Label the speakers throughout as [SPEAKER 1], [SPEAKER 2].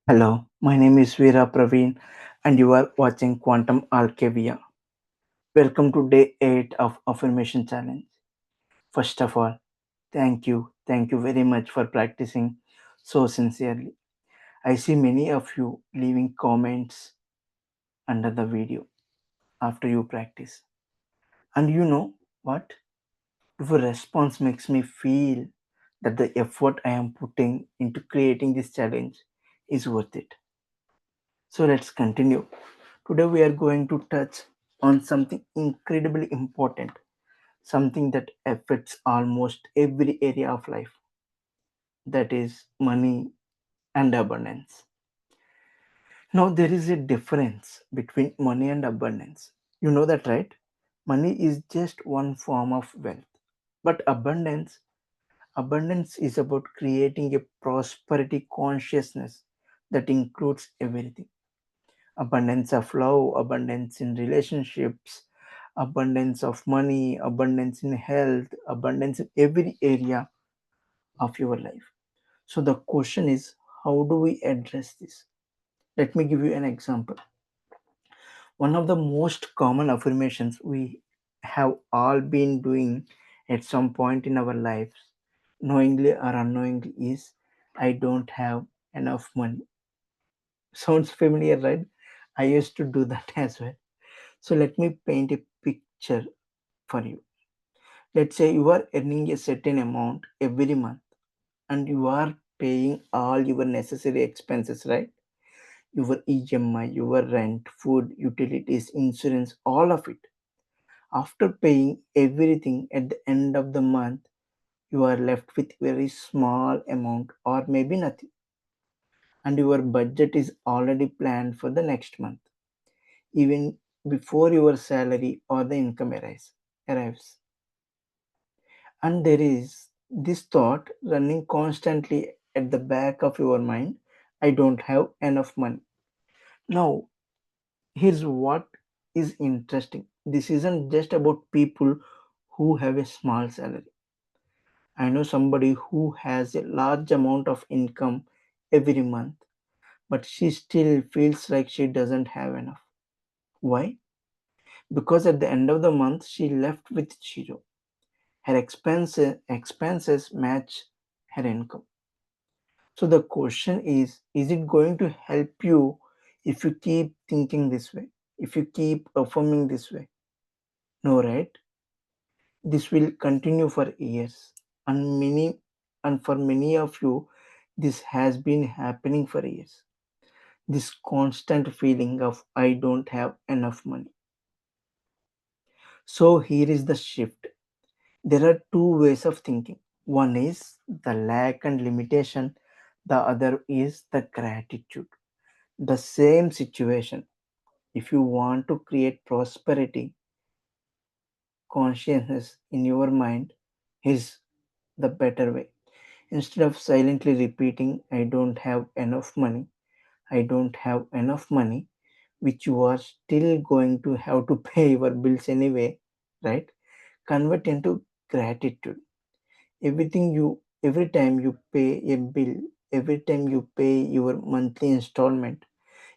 [SPEAKER 1] Hello, my name is Veera Praveen and you are watching Quantum Alchemy. Welcome to day 8 of Affirmation Challenge. First of all, thank you very much for practicing so sincerely. I see many of you leaving comments under the video after you practice. And you know what? Your response makes me feel that the effort I am putting into creating this challenge is worth it. So let's continue. Today we are going to touch on something incredibly important, something that affects almost every area of life, that is money and abundance. Now there is a difference between money and abundance. You know that, right? Money is just one form of wealth. But abundance is about creating a prosperity consciousness that includes everything: abundance of love, abundance in relationships, abundance of money, abundance in health, abundance in every area of your life. So the question is, how do we address this? Let me give you an example. One of the most common affirmations we have all been doing at some point in our lives, knowingly or unknowingly, is I don't have enough money. Sounds familiar, right? I used to do that as well. So let me paint a picture for you. Let's say you are earning a certain amount every month and you are paying all your necessary expenses, right? Your EMI, your rent, food, utilities, insurance, all of it. After paying everything at the end of the month, you are left with very small amount or maybe nothing. And your budget is already planned for the next month, even before your salary or the income arrives. And there is this thought running constantly at the back of your mind: I don't have enough money. Now, here's what is interesting: this isn't just about people who have a small salary. I know somebody who has a large amount of income every month, but she still feels like she doesn't have enough. Why? Because at the end of the month, she left with zero. Her expenses match her income. So the question is it going to help you if you keep thinking this way? If you keep affirming this way? No, right? This will continue for years. And for many of you, this has been happening for years. This constant feeling of I don't have enough money. So here is the shift. There are two ways of thinking. One is the lack and limitation, the other is the gratitude. The same situation. If you want to create prosperity consciousness in your mind, is the better way. Instead of silently repeating, I don't have enough money, I don't have enough money, which you are still going to have to pay your bills anyway, right? Convert into gratitude. Every time you pay a bill, every time you pay your monthly installment,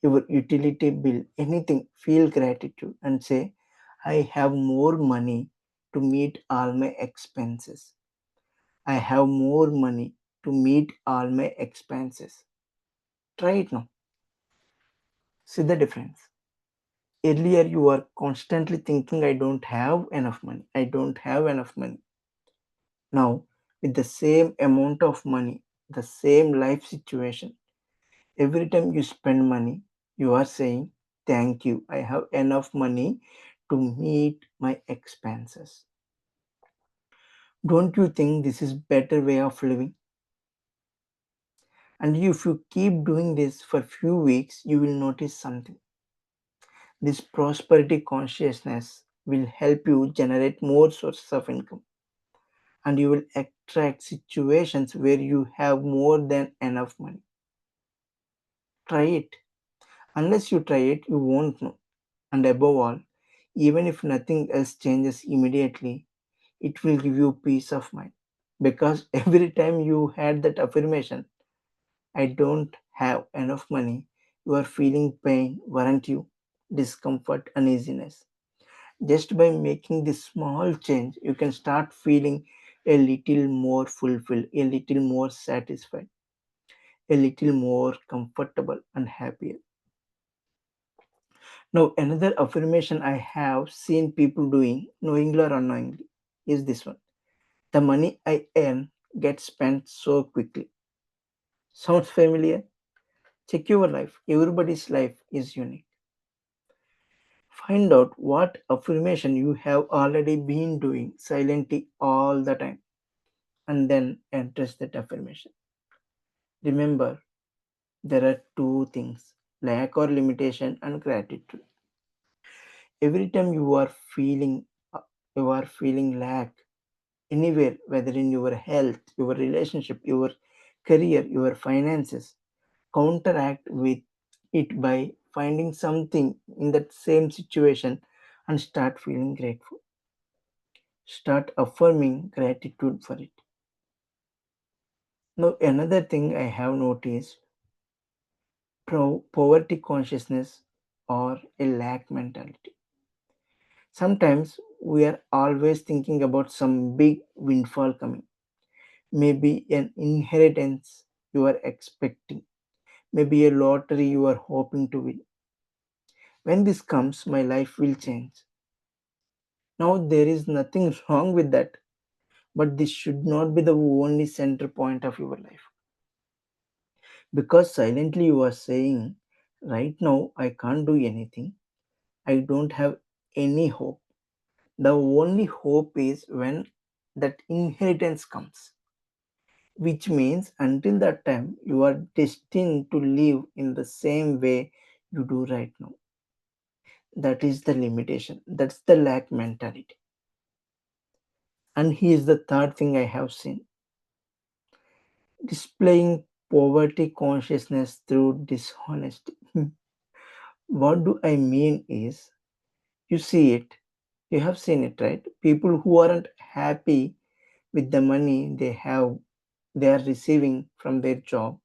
[SPEAKER 1] your utility bill, anything, feel gratitude and say, I have more money to meet all my expenses. I have more money to meet all my expenses. Try it now. See the difference. Earlier, you are constantly thinking, I don't have enough money. I don't have enough money. Now, with the same amount of money, the same life situation, every time you spend money, you are saying, thank you, I have enough money to meet my expenses. Don't you think this is better way of living? And if you keep doing this for few weeks, you will notice something. This prosperity consciousness will help you generate more sources of income, and you will attract situations where you have more than enough money. Try it. Unless you try it, you won't know. And above all, even if nothing else changes immediately, it will give you peace of mind. Because every time you had that affirmation, I don't have enough money, you are feeling pain, weren't you? Discomfort, uneasiness. Just by making this small change, you can start feeling a little more fulfilled, a little more satisfied, a little more comfortable and happier. Now, another affirmation I have seen people doing, knowingly or unknowingly, is this one. The money I earn gets spent so quickly. Sounds familiar? Check your life. Everybody's life is unique. Find out what affirmation you have already been doing silently all the time and then address that affirmation. Remember, there are two things, lack or limitation and gratitude. Every time you are feeling lack anywhere, whether in your health, your relationship, your career, your finances, counteract with it by finding something in that same situation and start feeling grateful. Start affirming gratitude for it. Now, another thing I have noticed, poverty consciousness or a lack mentality. Sometimes we are always thinking about some big windfall coming, maybe an inheritance you are expecting, maybe a lottery you are hoping to win. When this comes, my life will change. Now, there is nothing wrong with that, but this should not be the only center point of your life. Because silently you are saying, right now I can't do anything, I don't have any hope. The only hope is when that inheritance comes, which means until that time you are destined to live in the same way you do right now. That is the limitation, that's the lack mentality. And here's the third thing I have seen, displaying poverty consciousness through dishonesty. What do I mean is, you see it, you have seen it, right? People who aren't happy with the money they are receiving from their job,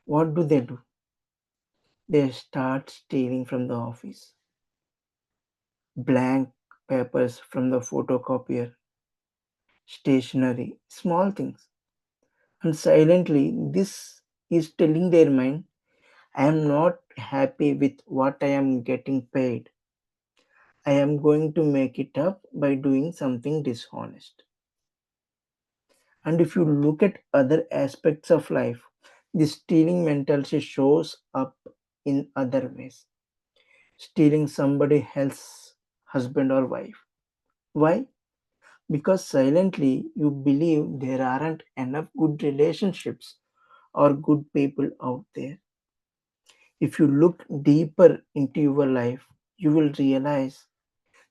[SPEAKER 1] what do? They start stealing from the office, blank papers from the photocopier, stationery, small things. And silently, this is telling their mind, I am not happy with what I am getting paid. I am going to make it up by doing something dishonest. And if you look at other aspects of life, this stealing mentality shows up in other ways. Stealing somebody else's husband or wife. Why? Because silently you believe there aren't enough good relationships or good people out there. If you look deeper into your life, you will realize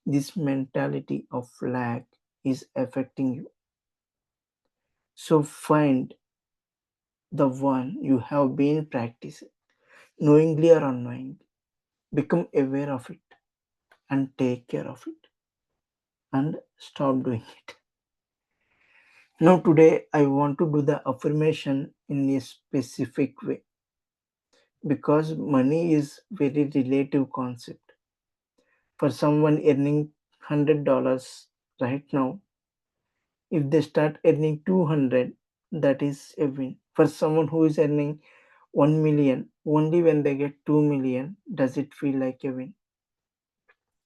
[SPEAKER 1] this mentality of lack is affecting you. So find the one you have been practicing, knowingly or unknowingly. Become aware of it and take care of it and stop doing it. Now, today, I want to do the affirmation in a specific way because money is very relative concept. For someone earning $100 right now, if they start earning 200, that is a win. For someone who is earning 1 million, only when they get 2 million does it feel like a win.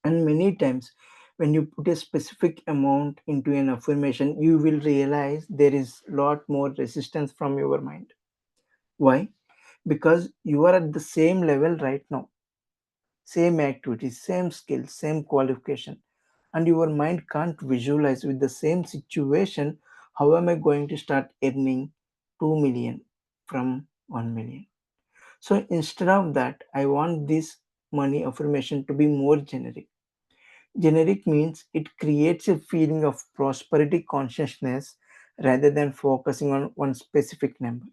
[SPEAKER 1] And many times, when you put a specific amount into an affirmation, you will realize there is a lot more resistance from your mind. Why? Because you are at the same level right now, same activities, same skills, same qualification, and your mind can't visualize with the same situation how am I going to start earning 2 million from 1 million. So instead of that, I want this money affirmation to be more generic. Generic means it creates a feeling of prosperity consciousness rather than focusing on one specific number.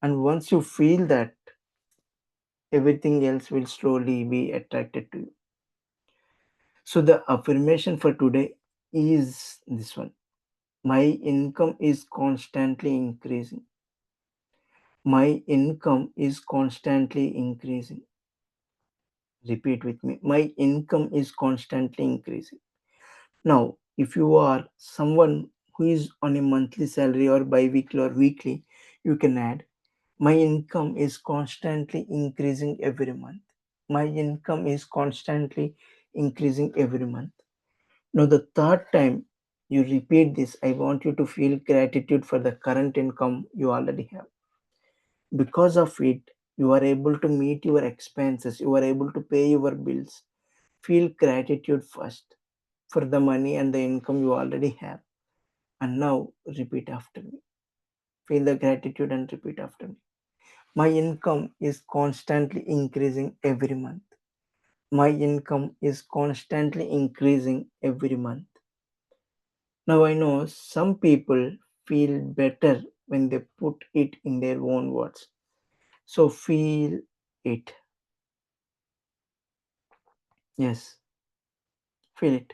[SPEAKER 1] And once you feel that, everything else will slowly be attracted to you. So, the affirmation for today is this one: my income is constantly increasing. My income is constantly increasing. Repeat with me. My income is constantly increasing. Now, if you are someone who is on a monthly salary or bi-weekly or weekly, you can add, my income is constantly increasing every month. My income is constantly increasing every month. Now, the third time you repeat this, I want you to feel gratitude for the current income you already have. Because of it, you are able to meet your expenses, you are able to pay your bills. Feel gratitude first for the money and the income you already have. And now repeat after me. Feel the gratitude and repeat after me. My income is constantly increasing every month. My income is constantly increasing every month. Now I know some people feel better when they put it in their own words. So feel it. Yes, feel it.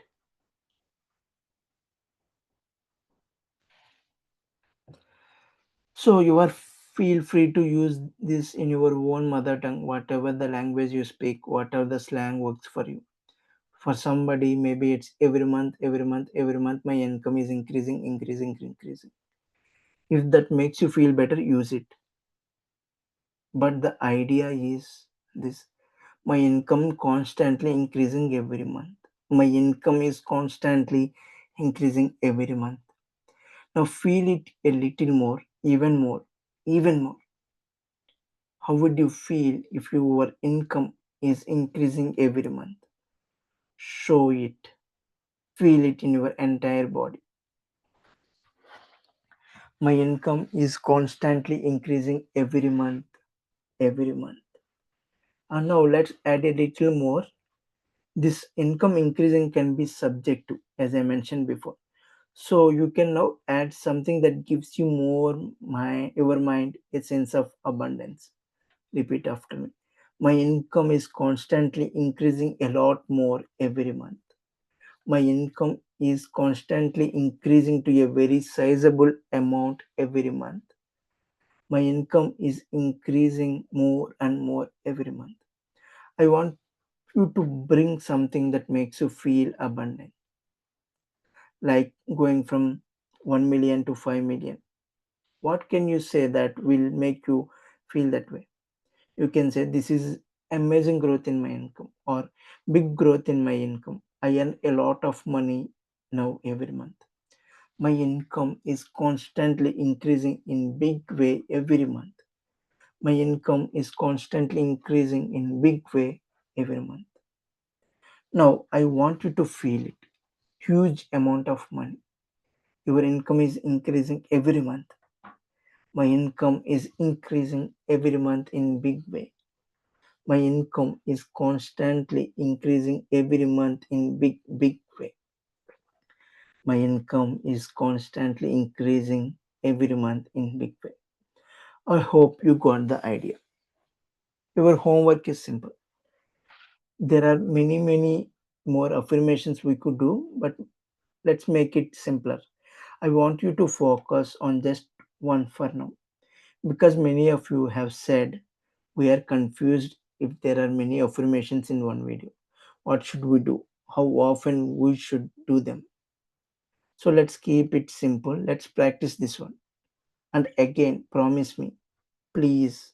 [SPEAKER 1] So you are feel free to use this in your own mother tongue, whatever the language you speak, whatever the slang works for you. For somebody, maybe it's every month, every month, every month, my income is increasing, increasing, increasing. If that makes you feel better, use it. But the idea is this: my income constantly increasing every month. My income is constantly increasing every month. Now feel it a little more, even more, even more. How would you feel if your income is increasing every month? Show it. Feel it in your entire body. My income is constantly increasing every month, every month. And now let's add a little more. This income increasing can be subjective, as I mentioned before. So you can now add something that gives you your mind a sense of abundance. Repeat after me. My income is constantly increasing a lot more every month. My income is constantly increasing to a very sizable amount every month. My income is increasing more and more every month. I want you to bring something that makes you feel abundant, like going from 1 million to 5 million. What can you say that will make you feel that way? You can say, this is amazing growth in my income, or big growth in my income. I earn a lot of money now every month. My income is constantly increasing in big way every month. My income is constantly increasing in big way every month. Now I want you to feel it. Huge amount of money. Your income is increasing every month. My income is increasing every month in big way. My income is constantly increasing every month in big way. My income is constantly increasing every month in big way. I hope you got the idea. Your homework is simple. There are many more affirmations we could do, but let's make it simpler. I want you to focus on just one for now, because many of you have said we are confused if there are many affirmations in one video. What should we do? How often we should do them? So let's keep it simple. Let's practice this one. And again, promise me, please,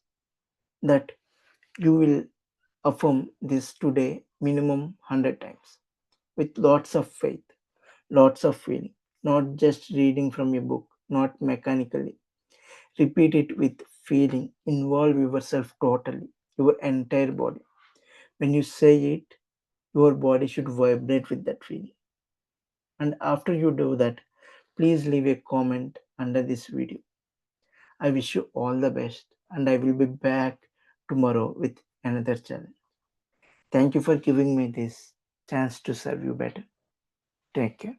[SPEAKER 1] that you will affirm this today minimum 100 times with lots of faith, lots of feeling, not just reading from a book, not mechanically. Repeat it with feeling. Involve yourself totally, your entire body. When you say it, your body should vibrate with that feeling. And after you do that, please leave a comment under this video. I wish you all the best, and I will be back tomorrow with another challenge. Thank you for giving me this chance to serve you better. Take care.